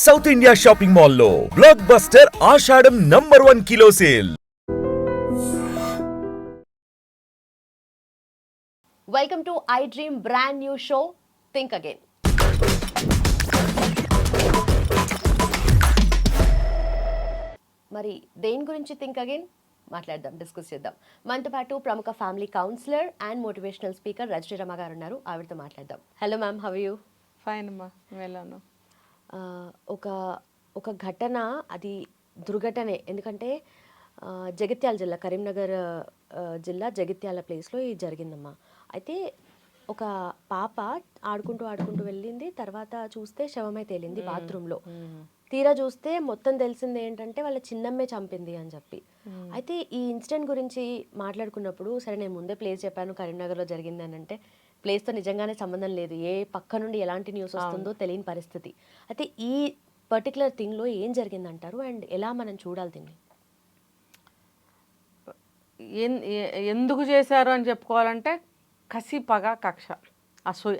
South India shopping మాల్లో blockbuster Ashadham #1 kilo sale. Welcome to iDream brand new show Think Again. మరి దేని గురించి think again మాట్లాడదాం, discuss చేద్దాం. మనతో పాటు ప్రముఖ family counsellor and motivational speaker Rajani Rama garu ఉన్నారు. ఆవిడతో మాట్లాడదాం. Hello ma'am, how you? Fine అమ్మా, వెళ్ళాను. ఒక ఒక ఘటన, అది దుర్ఘటనే. ఎందుకంటే జగిత్యాల జిల్లా, కరీంనగర్ జిల్లా జగిత్యాల ప్లేస్లో ఇది జరిగిందమ్మా. అయితే ఒక పాప ఆడుకుంటూ వెళ్ళింది. తర్వాత చూస్తే శవమై తేలింది బాత్రూంలో. తీరా చూస్తే మొత్తం తెలిసింది ఏంటంటే వాళ్ళ చిన్నమ్మే చంపింది అని చెప్పి. అయితే ఈ ఇన్సిడెంట్ గురించి మాట్లాడుకున్నప్పుడు, సరే నేను ముందే ప్లేస్ చెప్పాను కరీంనగర్లో జరిగింది అని అంటే, ప్లేస్తో నిజంగానే సంబంధం లేదు, ఏ పక్క నుండి ఎలాంటి న్యూస్ వస్తుందో తెలియని పరిస్థితి. అయితే ఈ పర్టికులర్ థింగ్లో ఏం జరిగిందంటారు అండ్ ఎలా మనం చూడాలి దీన్ని? ఎందుకు చేశారు అని చెప్పుకోవాలంటే కసి, పగ, కక్ష, అసూయ.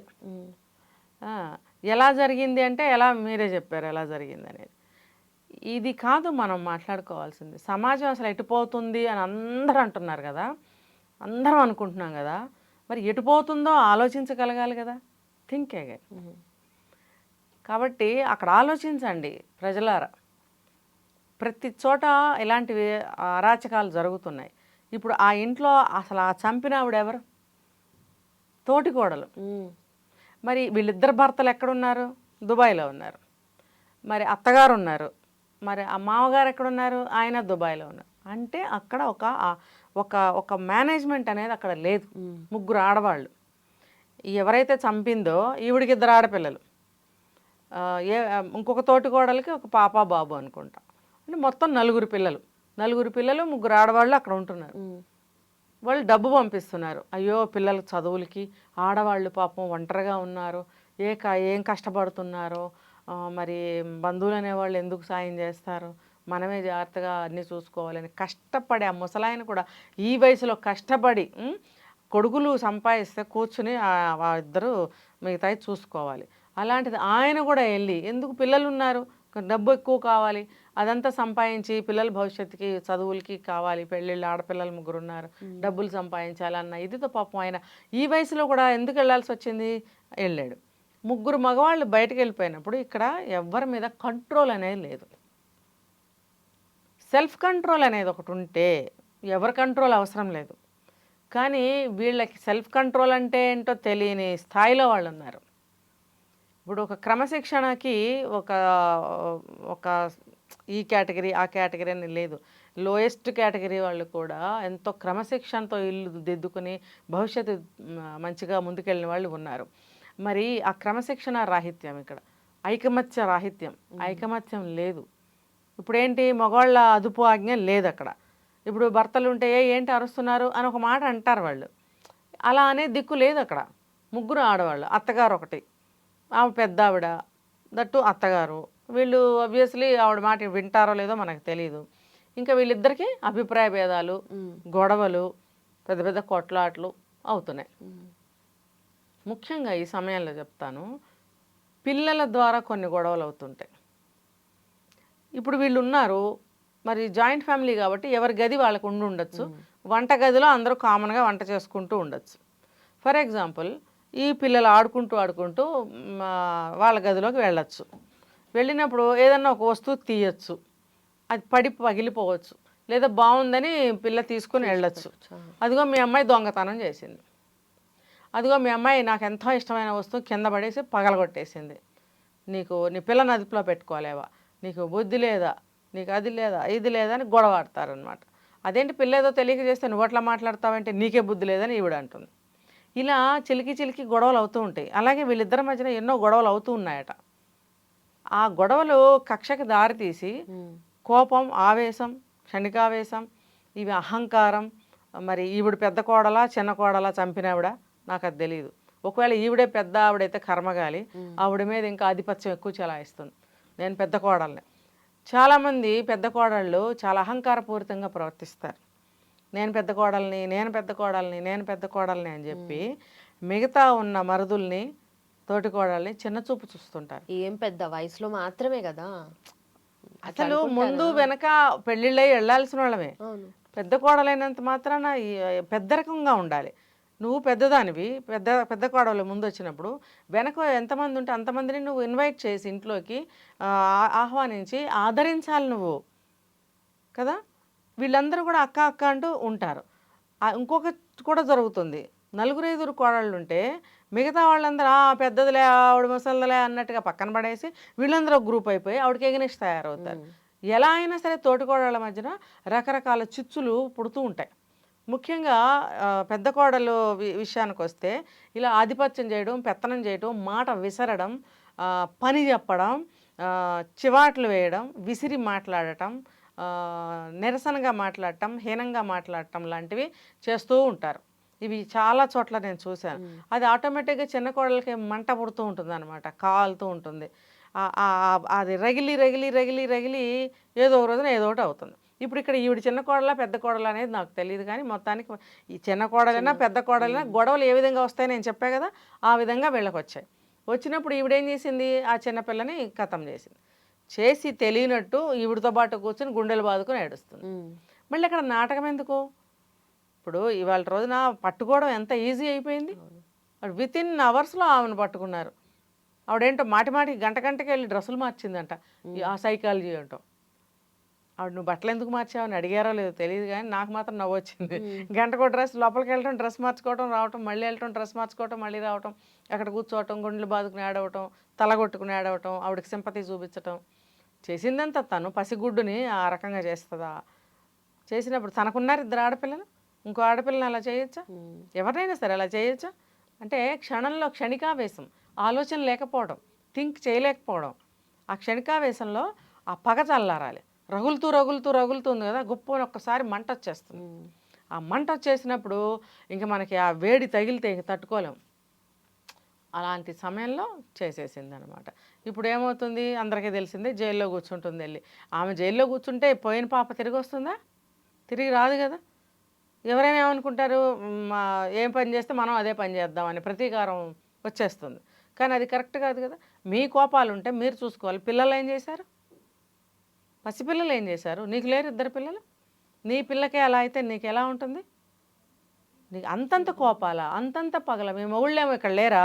ఎలా జరిగింది అంటే మీరే చెప్పారు ఎలా జరిగింది అనేది. ఇది కాదు మనం మాట్లాడుకోవాల్సింది. సమాజం అసలు ఎటుపోతుంది అని అందరూ అంటున్నారు కదా, అందరం అనుకుంటున్నాం కదా. మరి ఎటుపోతుందో ఆలోచించగలగాలి కదా. Think again. కాబట్టి అక్కడ ఆలోచించండి ప్రజలారా. ప్రతి చోట ఇలాంటివి అరాచకాలు జరుగుతున్నాయి. ఇప్పుడు ఆ ఇంట్లో అసలు ఆ చంపిన ఆవిడెవరు? తోటికోడలు. మరి వీళ్ళిద్దరు భర్తలు ఎక్కడున్నారు? దుబాయ్లో ఉన్నారు. మరి అత్తగారు ఉన్నారు. మరి ఆ మామగారు ఎక్కడున్నారు? ఆయన దుబాయ్లో ఉన్నారు. అంటే అక్కడ ఒక మేనేజ్మెంట్ అనేది అక్కడ లేదు. ముగ్గురు ఆడవాళ్ళు. ఎవరైతే చంపిందో ఈవిడికి 2 ఆడపిల్లలు, ఇంకొక తోటికోడలకి ఒక పాప బాబు అనుకుంటా. అంటే మొత్తం 4 పిల్లలు. 3 ఆడవాళ్ళు అక్కడ ఉంటున్నారు. వాళ్ళు డబ్బు పంపిస్తున్నారు. అయ్యో పిల్లల చదువులకి. ఆడవాళ్ళు పాపం ఒంటరిగా ఉన్నారు, ఏం కష్టపడుతున్నారో. మరి బంధువులు అనేవాళ్ళు ఎందుకు సాయం చేస్తారు, మనమే జాగ్రత్తగా అన్నీ చూసుకోవాలని కష్టపడి, ఆ ముసలాయన కూడా ఈ వయసులో కష్టపడి కొడుకులు సంపాదిస్తే కూర్చుని ఇద్దరు మిగతాయి చూసుకోవాలి. అలాంటిది ఆయన కూడా వెళ్ళి, ఎందుకు పిల్లలు ఉన్నారు, డబ్బు ఎక్కువ కావాలి, అదంతా సంపాదించి పిల్లల భవిష్యత్తుకి చదువులకి కావాలి, పెళ్ళిళ్ళు, ఆడపిల్లలు 3 ఉన్నారు, డబ్బులు సంపాదించాలన్న ఇదితో పాపం ఆయన ఈ వయసులో కూడా ఎందుకు వెళ్ళాల్సి వచ్చింది? వెళ్ళాడు. 3 మగవాళ్ళు బయటకు వెళ్ళిపోయినప్పుడు ఇక్కడ ఎవరి మీద కంట్రోల్ అనేది లేదు. సెల్ఫ్ కంట్రోల్ అనేది ఒకటి ఉంటే ఎవరి కంట్రోల్ అవసరం లేదు. కానీ వీళ్ళకి సెల్ఫ్ కంట్రోల్ అంటే ఏంటో తెలియని స్థాయిలో వాళ్ళు ఉన్నారు. ఇప్పుడు ఒక క్రమశిక్షణకి ఒక ఈ కేటగిరీ ఆ కేటగిరీ అని లేదు. లోయెస్ట్ కేటగిరీ వాళ్ళు కూడా ఎంతో క్రమశిక్షణతో ఇల్లు దిద్దుకుని భవిష్యత్తు మంచిగా ముందుకెళ్ళిన వాళ్ళు ఉన్నారు. మరి ఆ క్రమశిక్షణ రాహిత్యం, ఇక్కడ ఐకమత్య రాహిత్యం, ఐకమత్యం లేదు. ఇప్పుడు ఏంటి, మగవాళ్ళ అదుపు ఆజ్ఞ లేదు అక్కడ. ఇప్పుడు భర్తలు ఉంటే ఏంటి అరుస్తున్నారు అని ఒక మాట అంటారు వాళ్ళు. అలా అనే దిక్కు లేదు అక్కడ. 3 ఆడవాళ్ళు, అత్తగారు ఒకటి, ఆవిడ పెద్ద ఆవిడ, దట్టు అత్తగారు. వీళ్ళు ఆబ్వియస్లీ ఆవిడ మాట వింటారో లేదో మనకు తెలియదు. ఇంకా వీళ్ళిద్దరికీ అభిప్రాయ భేదాలు, గొడవలు, పెద్ద పెద్ద కొట్లాట్లు అవుతున్నాయి. ముఖ్యంగా ఈ సమయంలో చెప్తాను, పిల్లల ద్వారా కొన్ని గొడవలు అవుతుంటాయి. ఇప్పుడు వీళ్ళు ఉన్నారు, మరి జాయింట్ ఫ్యామిలీ కాబట్టి ఎవరి గది వాళ్ళకు ఉండొచ్చు. వంట గదిలో అందరూ కామన్గా వంట చేసుకుంటూ ఉండొచ్చు. ఫర్ ఎగ్జాంపుల్, ఈ పిల్లలు ఆడుకుంటూ వాళ్ళ గదిలోకి వెళ్ళచ్చు. వెళ్ళినప్పుడు ఏదన్నా ఒక వస్తువు తీయచ్చు, అది పగిలిపోవచ్చు, లేదా బాగుందని పిల్ల తీసుకుని వెళ్ళచ్చు. అదిగో మీ అమ్మాయి దొంగతనం చేసింది, అదిగో మీ అమ్మాయి నాకు ఎంతో ఇష్టమైన వస్తువు కింద పడేసి పగలగొట్టేసింది, నీ పిల్లని అదుపులో పెట్టుకోలేవా, నీకు బుద్ధి లేదా, నీకు అది లేదా, ఇది లేదా అని గొడవ ఆడతారనమాట. అదేంటి పిల్ల ఏదో తెలియక చేస్తే నువ్వు అట్లా మాట్లాడతావంటే నీకే బుద్ధి లేదని ఈవిడ అంటుంది. ఇలా చిలికి గొడవలు అవుతూ ఉంటాయి. అలాగే వీళ్ళిద్దరి మధ్యన ఎన్నో గొడవలు అవుతూ ఉన్నాయట. ఆ గొడవలు కక్షకి దారితీసి కోపం, ఆవేశం, క్షణికావేశం, ఇవి అహంకారం. మరి ఈవిడ పెద్ద కోడలా చిన్న కోడలా చంపినావిడ నాకు అది తెలియదు. ఒకవేళ ఈవిడే పెద్ద ఆవిడైతే కర్మగాలి, ఆవిడ మీద ఇంకా ఆధిపత్యం ఎక్కువ చెలాయిస్తుంది. నేను పెద్ద కోడల్ని. చాలామంది పెద్ద కోడళ్ళు చాలా అహంకారపూరితంగా ప్రవర్తిస్తారు. నేను పెద్ద కోడల్ని అని చెప్పి మిగతా ఉన్న మరుదుల్ని తోటి కోడల్ని చిన్న చూపు చూస్తుంటారు. ఏం పెద్ద వయసులో మాత్రమే కదా. అట్లా అసలు అనుకుంటారా? ముందు వెనక పెళ్ళిళ్ళై వెళ్ళాల్సిన వాళ్ళమే. అవును. పెద్ద కోడలైనంత మాత్రాన పెద్దరకంగా ఉండాలి. నువ్వు పెద్దదానివి, పెద్ద పెద్ద కోడలు ముందు వచ్చినప్పుడు వెనక ఎంతమంది ఉంటే అంతమందిని నువ్వు ఇన్వైట్ చేసి ఇంట్లోకి ఆహ్వానించి ఆదరించాలి నువ్వు కదా. వీళ్ళందరూ కూడా అక్క అక్క అంటూ ఉంటారు. ఇంకొకటి కూడా జరుగుతుంది, నలుగురు ఐదుగురు కోడళ్ళు ఉంటే మిగతా వాళ్ళందరూ పెద్దదిలే ఆవిడ ముసలిదిలే అన్నట్టుగా పక్కన పడేసి వీళ్ళందరూ ఒక గ్రూప్ అయిపోయి ఆవిడకి ఎగనిస్ట్ తయారవుతారు. ఎలా అయినా సరే తోటికోడళ్ళ మధ్యన రకరకాల చిచ్చులు పుడుతూ ఉంటాయి. ముఖ్యంగా పెద్ద కోడలు విషయానికి వస్తే ఇలా ఆధిపత్యం చేయడం, పెత్తనం చేయడం, మాట విసరడం, పని చెప్పడం, చివాట్లు వేయడం, విసిరి మాట్లాడటం, నిరసనగా మాట్లాడటం, హీనంగా మాట్లాడటం లాంటివి చేస్తూ ఉంటారు. ఇవి చాలా చోట్ల నేను చూశాను. అది ఆటోమేటిక్గా చిన్న కోడలకి మంట పుడుతూ ఉంటుంది అనమాట, కాలుతూ ఉంటుంది. అది రగిలి రగిలి రగిలి రగిలి ఏదో ఒక రోజున ఏదో ఒకటి అవుతుంది. ఇప్పుడు ఇక్కడ ఈవిడ చిన్న కోడలా పెద్ద కోడలా అనేది నాకు తెలియదు, కానీ మొత్తానికి ఈ చిన్న కోడలైనా పెద్ద కోడలైనా గొడవలు ఏ విధంగా వస్తాయని నేను చెప్పా కదా, ఆ విధంగా వీళ్ళకి వచ్చాయి. వచ్చినప్పుడు ఈవిడేం చేసింది, ఆ చిన్నపిల్లని ఖతం చేసింది. చేసి తెలియనట్టు ఈవిడతో పాటు కూర్చొని గుండెలు బాదుకొని ఏడుస్తుంది. మళ్ళీ అక్కడ నాటకం ఎందుకు? ఇప్పుడు ఇవాళ రోజున పట్టుకోవడం ఎంత ఈజీ అయిపోయింది. విత్ ఇన్ అవర్స్లో ఆమెను పట్టుకున్నారు. ఆవిడేంటో మాటి మాటికి గంటకి వెళ్ళి డ్రెస్సులు మార్చిందంట. ఆ సైకాలజీ ఏంటో. ఆవిడ నువ్వు బట్టలు ఎందుకు మార్చావని అడిగారో లేదో తెలియదు, కానీ నాకు మాత్రం నవ్వు వచ్చింది. గంటకో డ్రెస్, లోపలికి వెళ్ళటం, డ్రెస్ మార్చుకోవటం, రావటం, మళ్ళీ వెళ్ళటం, డ్రెస్ మార్చుకోవటం, మళ్ళీ రావటం, అక్కడ కూర్చోవటం, గుండెలు బాదుకుని ఆడవటం, తలగొట్టుకుని ఆడవటం, ఆవిడకి సింపతి చూపించటం. చేసిందంతా తను పసిగుడ్డుని ఆ రకంగా చేస్తుందా? చేసినప్పుడు తనకున్నారు 2 ఆడపిల్లలు, ఇంకో ఆడపిల్లని అలా చేయొచ్చా? ఎవరినైనా సరే అలా చేయొచ్చా? అంటే క్షణంలో క్షణికావేశం, ఆలోచన లేకపోవడం, థింక్ చేయలేకపోవడం. ఆ క్షణికావేశంలో ఆ పగ చల్లారాలి. రగులుతూ రగులుతూ రగులుతుంది కదా, గొప్పని ఒక్కసారి మంట వచ్చేస్తుంది. ఆ మంట వచ్చేసినప్పుడు ఇంకా మనకి ఆ వేడి తగిలితే తట్టుకోలేం. అలాంటి సమయంలో చేసేసింది అనమాట. ఇప్పుడు ఏమవుతుంది, అందరికీ తెలిసిందే, జైల్లో కూర్చుంటుంది వెళ్ళి. ఆమె జైల్లో కూర్చుంటే పోయిన పాప తిరిగి వస్తుందా? తిరిగి రాదు కదా. ఎవరైనా ఏమనుకుంటారు, ఏం పని చేస్తే మనం అదే పని చేద్దామని ప్రతీకారం వచ్చేస్తుంది. కానీ అది కరెక్ట్ కాదు కదా. మీ కోపాలు ఉంటే మీరు చూసుకోవాలి. పిల్లలు ఏం చేశారు? పసిపిల్లలు ఏం చేశారు? నీకు లేరు 2 పిల్లలు? నీ పిల్లకే అలా అయితే నీకు ఎలా ఉంటుంది? నీకు అంతంత కోపాలా, అంతంత పగల? మీ మొగుళ్ళేమో ఇక్కడ లేరా?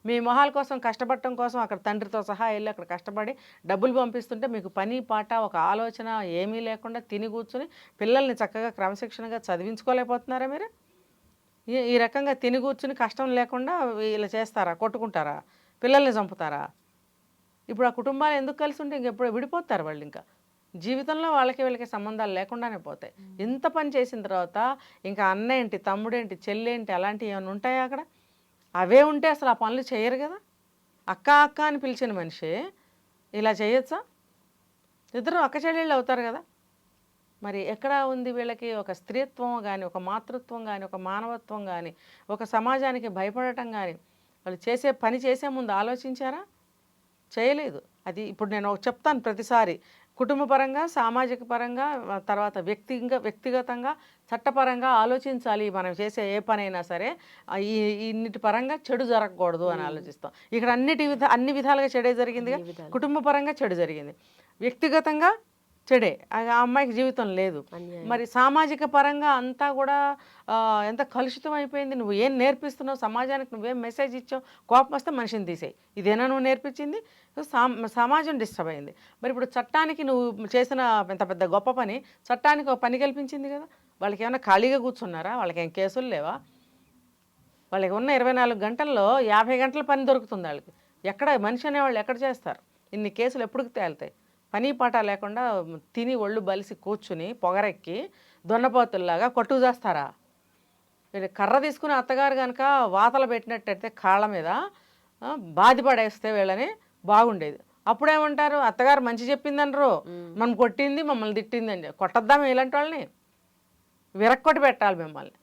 మీ మొహాల కోసం కష్టపడటం కోసం అక్కడ తండ్రితో సహా వెళ్ళి అక్కడ కష్టపడి డబ్బులు పంపిస్తుంటే మీకు పని పాట ఒక ఆలోచన ఏమీ లేకుండా తిని కూర్చుని పిల్లల్ని చక్కగా క్రమశిక్షణగా చదివించుకోలేకపోతున్నారా మీరు? ఈ రకంగా తిని కూర్చుని కష్టం లేకుండా ఇలా చేస్తారా? కొట్టుకుంటారా? పిల్లల్ని చంపుతారా? ఇప్పుడు ఆ కుటుంబాలు ఎందుకు కలిసి ఉంటే ఇంకెప్పుడు విడిపోతారు వాళ్ళు. ఇంకా జీవితంలో వాళ్ళకి వీళ్ళకి సంబంధాలు లేకుండానే పోతాయి. ఇంత పని చేసిన తర్వాత ఇంకా అన్న ఏంటి, తమ్ముడేంటి, చెల్లేంటి, అలాంటివి ఏమైనా ఉంటాయా అక్కడ? అవే ఉంటే అసలు ఆ పనులు చేయరు కదా. అక్క అక్క అని పిలిచిన మనిషి ఇలా చేయొచ్చా? ఇద్దరు అక్క చెల్లెళ్ళు అవుతారు కదా. మరి ఎక్కడ ఉంది వీళ్ళకి ఒక స్త్రీత్వం కానీ, ఒక మాతృత్వం కానీ, ఒక మానవత్వం కానీ, ఒక సమాజానికి భయపడటం కానీ? వాళ్ళు చేసే పని చేసే ముందు ఆలోచించారా? చేయలేదు. అది ఇప్పుడు నేను చెప్తాను ప్రతిసారి, కుటుంబ పరంగా, సామాజిక పరంగా, తర్వాత వ్యక్తిగతంగా, చట్టపరంగా ఆలోచించాలి. మనం చేసే ఏ పనైనా సరే ఇన్నిటి పరంగా చెడు జరగకూడదు అని ఆలోచిస్తాం. ఇక్కడ అన్ని విధాలుగా చెడే జరిగిందిగా. కుటుంబ పరంగా చెడు జరిగింది, వ్యక్తిగతంగా చెడే, ఆ అమ్మాయికి జీవితం లేదు. మరి సామాజిక పరంగా అంతా కూడా ఎంత కలుషితం అయిపోయింది. నువ్వు ఏం నేర్పిస్తున్నావు సమాజానికి, నువ్వేం మెసేజ్ ఇచ్చావు? కోపం వస్తే మనిషిని తీసేయి, ఇదేనా నువ్వు నేర్పించింది? సమాజం డిస్టర్బ్ అయింది. మరి ఇప్పుడు చట్టానికి నువ్వు చేసిన ఇంత పెద్ద గొప్ప పని చట్టానికి ఒక పని కల్పించింది కదా. వాళ్ళకి ఏమైనా ఖాళీగా కూర్చున్నారా? వాళ్ళకి ఏం కేసులు లేవా? వాళ్ళకి ఉన్న 24 గంటల్లో 50 గంటల పని దొరుకుతుంది వాళ్ళకి. ఎక్కడ మనిషి అనేవాళ్ళు ఎక్కడ చేస్తారు? ఇన్ని కేసులు ఎప్పుడు తేలుతాయి? పని పాట లేకుండా తిని ఒళ్ళు బలిసి కూర్చుని పొగరెక్కి దొన్నపోతుల్లాగా కొట్టుకు చేస్తారా? వీళ్ళు కర్ర తీసుకుని అత్తగారు కనుక వాతలు పెట్టినట్టయితే కాళ్ళ మీద బాధపడేస్తే వీళ్ళని బాగుండేది. అప్పుడేమంటారు, అత్తగారు మంచి చెప్పిందనరు, మనం కొట్టింది, మమ్మల్ని తిట్టింది అని. కొట్టద్దాము ఇలాంటి వాళ్ళని, విరక్కొట్టి పెట్టాలి మిమ్మల్ని.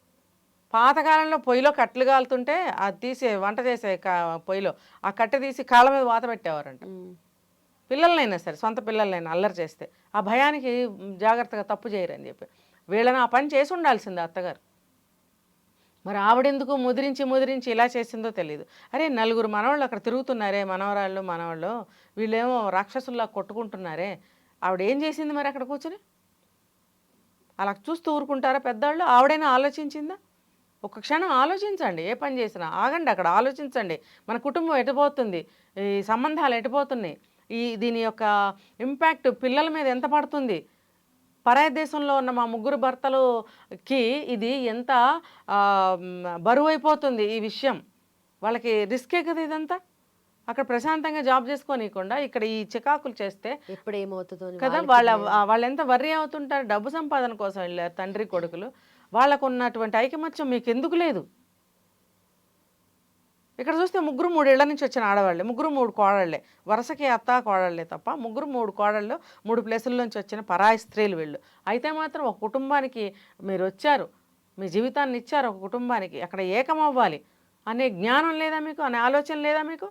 పాతకాలంలో పొయ్యిలో కట్టెలు కాలుతుంటే అది తీసి వంట చేసే పొయ్యిలో ఆ కట్టె తీసి కాళ్ళ మీద వాత పెట్టేవారంట. పిల్లలనైనా సరే, సొంత పిల్లలనైనా అల్లరి చేస్తే ఆ భయానికి జాగ్రత్తగా తప్పు చేయరని చెప్పి వీళ్ళని ఆ పని చేసి ఉండాల్సిందే అత్తగారు. మరి ఆవిడెందుకు ముదిరించి ఇలా చేసిందో తెలియదు. అరే నలుగురు మనవాళ్ళు అక్కడ తిరుగుతున్నారే, మనవాళ్ళు వీళ్ళేమో రాక్షసుల్లా కొట్టుకుంటున్నారే, ఆవిడ ఏం చేసింది మరి అక్కడ కూర్చొని? అలా చూస్తూ ఊరుకుంటారా పెద్దవాళ్ళు? ఆవిడైనా ఆలోచించిందా? ఒక క్షణం ఆలోచించండి. ఏ పని చేసినా ఆగండి, అక్కడ ఆలోచించండి. మన కుటుంబం ఎటుపోతుంది, ఈ సంబంధాలు ఎటుపోతున్నాయి, దీని యొక్క ఇంపాక్ట్ పిల్లల మీద ఎంత పడుతుంది, పరాయి దేశంలో ఉన్న మా 3 భర్తలకి ఇది ఎంత బరువు అయిపోతుంది ఈ విషయం. వాళ్ళకి రిస్కే కదా ఇదంతా. అక్కడ ప్రశాంతంగా జాబ్ చేసుకోనీయకుండా ఇక్కడ ఈ చికాకులు చేస్తే ఎప్పుడు ఏమవుతుందో అని కదా వాళ్ళు ఎంత వర్రీ అవుతుంటారు. డబ్బు సంపాదన కోసం వెళ్ళారు తండ్రి కొడుకులు. వాళ్ళకు ఉన్నటువంటి ఐకమత్యం మీకు ఎందుకు లేదు? ఇక్కడ చూస్తే 3 ఇళ్ల నుంచి వచ్చిన ఆడవాళ్ళే, 3 కోడళ్ళే, వరుసకి అత్త కోడళ్ళే తప్ప 3 కోడళ్ళు 3 ప్లేసుల నుంచి వచ్చిన పరాయి స్త్రీలు వీళ్ళు. అయితే మాత్రం ఒక కుటుంబానికి మీరు వచ్చారు, మీ జీవితాన్ని ఇచ్చారు ఒక కుటుంబానికి, అక్కడ ఏకమవ్వాలి అనే జ్ఞానం లేదా మీకు, అనే ఆలోచన లేదా మీకు?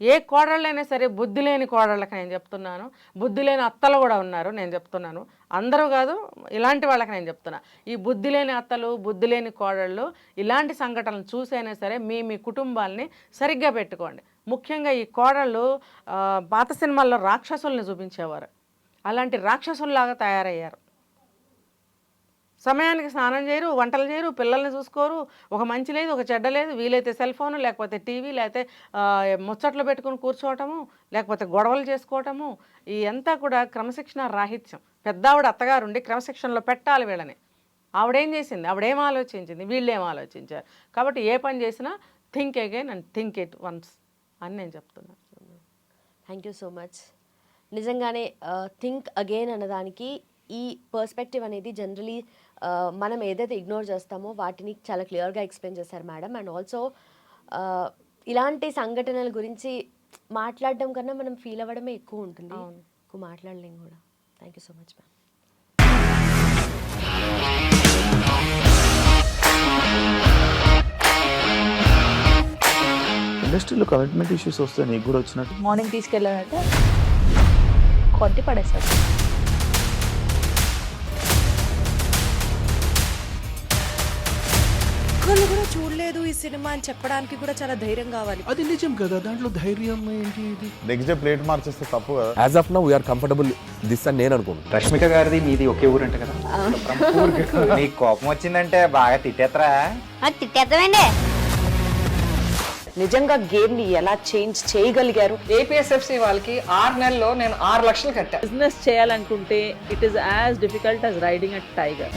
ఏ కోడళ్ళైనా సరే బుద్ధి లేని కోడళ్ళకి నేను చెప్తున్నాను, బుద్ధి లేని అత్తలు కూడా ఉన్నారు నేను చెప్తున్నాను, అందరూ కాదు ఇలాంటి వాళ్ళకి నేను చెప్తున్నా. ఈ బుద్ధి లేని అత్తలు, బుద్ధి లేని కోడళ్ళు ఇలాంటి సంఘటనలు చూసైనా సరే మీ కుటుంబాలని సరిగ్గా పెట్టుకోండి. ముఖ్యంగా ఈ కోడళ్ళు పాత సినిమాల్లో రాక్షసుల్ని చూపించేవారు, అలాంటి రాక్షసుల్లాగా తయారయ్యారు. సమయానికి స్నానం చేయరు, వంటలు చేయరు, పిల్లల్ని చూసుకోరు, ఒక మంచి లేదు ఒక చెడ్డ లేదు. వీలైతే సెల్ ఫోను, లేకపోతే టీవీ, లేకపోతే ముచ్చట్లు పెట్టుకుని కూర్చోవటము, లేకపోతే గొడవలు చేసుకోవటము. ఈ అంతా కూడా క్రమశిక్షణ రాహిత్యం. పెద్దావిడ అత్తగారుండి క్రమశిక్షణలో పెట్టాలి వీళ్ళని. ఆవిడేం చేసింది, ఆవిడేం ఆలోచించింది, వీళ్ళేం ఆలోచించారు. కాబట్టి ఏ పని చేసినా think again and think it once అని నేను చెప్తున్నాను. Thank you so much. నిజంగానే థింక్ అగైన్ అన్నదానికి ఈ పర్స్పెక్టివ్ అనేది జనరలీ మనం ఏదైతే ఇగ్నోర్ చేస్తామో వాటిని చాలా క్లియర్గా ఎక్స్ప్లెయిన్ చేశారు మేడం. అండ్ ఆల్సో ఇలాంటి సంఘటనల గురించి మాట్లాడడం కన్నా మనం ఫీల్ అవ్వడమే ఎక్కువ ఉంటుంది, ఎక్కువ మాట్లాడలేం కూడా. Thank you so much ma'am. ఇండస్ట్రీలో కమిట్మెంట్ ఇష్యూస్ వస్తే నీకు కూడా వచ్చినట్టు? మార్నింగ్ తీసుకెళ్ళాలంటే కొట్టి పడేస్తారు. ఒక్కళ్ళు కూడా చూడలేదు ఈ సినిమా అని చెప్పడానికి కూడా చాలా ధైర్యం కావాలి. అది నిజం కదా, దాంట్లో ధైర్యం ఏంటి? ఇది నెక్స్ట్ డే ప్లేట్ మార్చేస్తే తప్పు కదా. As of now we are comfortable this అని నేను అనుకుంటున్నాను. రష్మిక గారిది మీది ఒకే ఊరంట కదా? నీకు కోపం వచ్చిందంటే బాగా తిట్టేత్తరా? తిట్టేద్దామండి. నిజంగా గేమ్ ని ఎలా చేంజ్ చేయగలిగారు? ఏపీఎస్ఎఫ్సి వాళ్ళకి 6 నెలల్లో నేను 6 లక్షలు కట్టా. బిజినెస్ చేయాలనుకుంటే it is as difficult as riding a tiger.